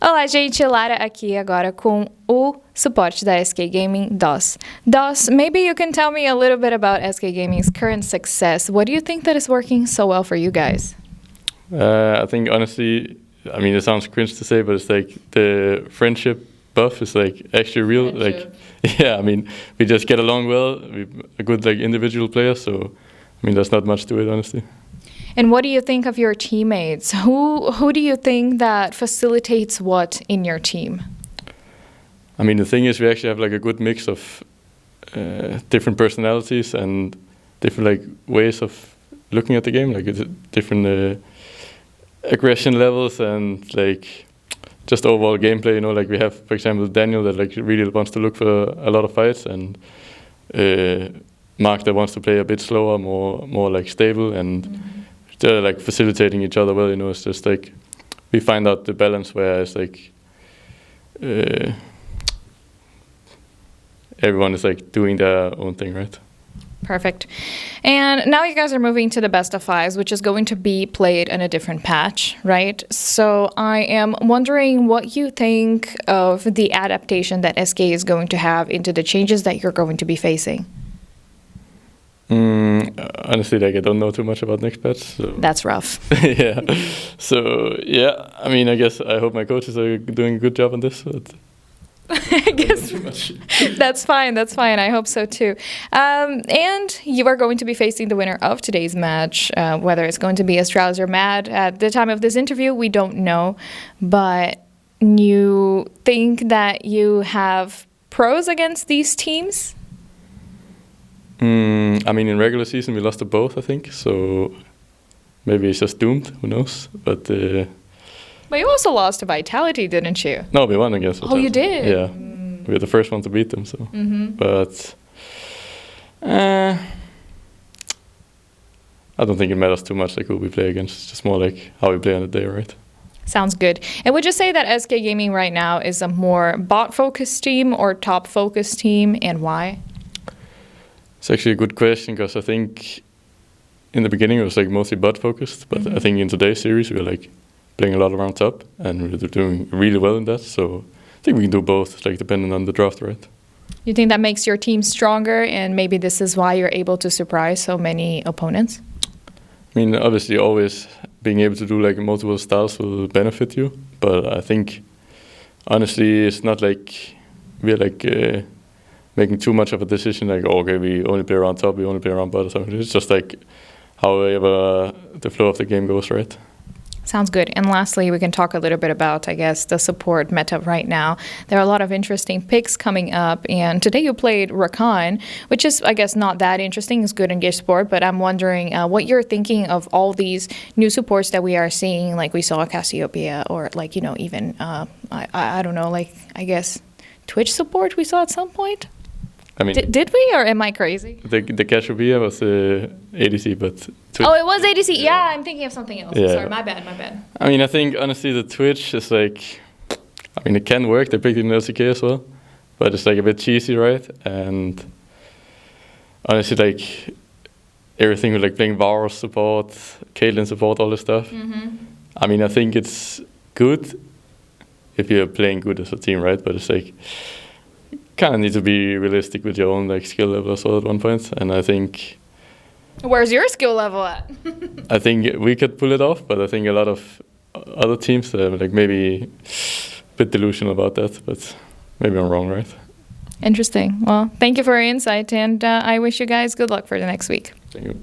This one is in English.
Olá, gente, Lara aqui agora com o suporte da SK Gaming, DOS. DOS, maybe you can tell me a little bit about SK Gaming's current success. What do you think that is working so well for you guys? I think honestly, I mean, it sounds cringe to say, but it's like the friendship buff is like actually real. Friendship. Like, yeah, I mean, we just get along well. We're a good like individual player, so I mean, there's not much to it, honestly. And what do you think of your teammates? Who do you think that facilitates what in your team? I mean, the thing is, we actually have like a good mix of different personalities and different like ways of looking at the game, like different aggression levels and like just overall gameplay. You know, like we have, for example, Daniel that like really wants to look for a lot of fights, and Mark that wants to play a bit slower, more like stable, and they're like facilitating each other well. You know, it's just like we find out the balance where it's like everyone is like doing their own thing, right? Perfect. And now you guys are moving to the best of fives, which is going to be played in a different patch, right? So I am wondering what you think of the adaptation that SK is going to have into the changes that you're going to be facing. Honestly, like I don't know too much about next patch. So. That's rough. Yeah. So yeah, I mean, I guess I hope my coaches are doing a good job on this. But I guess that's fine. That's fine. I hope so too. And you are going to be facing the winner of today's match. Whether it's going to be Astralis or Mad at the time of this interview, we don't know. But you think that you have pros against these teams? I mean, in regular season we lost to both, I think. So maybe it's just doomed. Who knows? But you also lost to Vitality, didn't you? No, we won against Vitality. Oh, you did? Yeah. We were the first one to beat them. So, but I don't think it matters too much like who we play against. It's just more like how we play on the day, right? Sounds good. And would you say that SK Gaming right now is a more bot-focused team or top-focused team, and why? It's actually a good question, because I think in the beginning it was like mostly bot focused, but I think in today's series we're like playing a lot around top and we're doing really well in that. So I think we can do both, like depending on the draft, right? You think that makes your team stronger, and maybe this is why you're able to surprise so many opponents? I mean, obviously always being able to do like multiple styles will benefit you, but I think honestly it's not like we're like making too much of a decision, like, oh, okay, we only play around top, we only play around bot or something. It's just like however the flow of the game goes, right? Sounds good. And lastly, we can talk a little bit about, I guess, the support meta right now. There are a lot of interesting picks coming up, and today you played Rakan, which is, I guess, not that interesting. It's good in Gift Sport, but I'm wondering what you're thinking of all these new supports that we are seeing, like we saw Cassiopeia, or like, you know, even, I don't know, like, I guess, Twitch support we saw at some point? I mean, did we, or am I crazy? The Cassiopeia was ADC, but Twitch. Oh, it was ADC. Yeah, I'm thinking of something else. Yeah. Sorry, my bad. I mean, I think honestly the Twitch is like, I mean, it can work. They picked it in LCK as well, but it's like a bit cheesy, right? And honestly, like everything with like playing Varus support, Caitlyn support, all this stuff. I mean, I think it's good if you're playing good as a team, right? But it's like kind of need to be realistic with your own like skill level as well at one point. And I think, where's your skill level at? I think we could pull it off, but I think a lot of other teams like maybe a bit delusional about that, but maybe I'm wrong, right? Interesting. Well, thank you for your insight, and I wish you guys good luck for the next week. Thank you.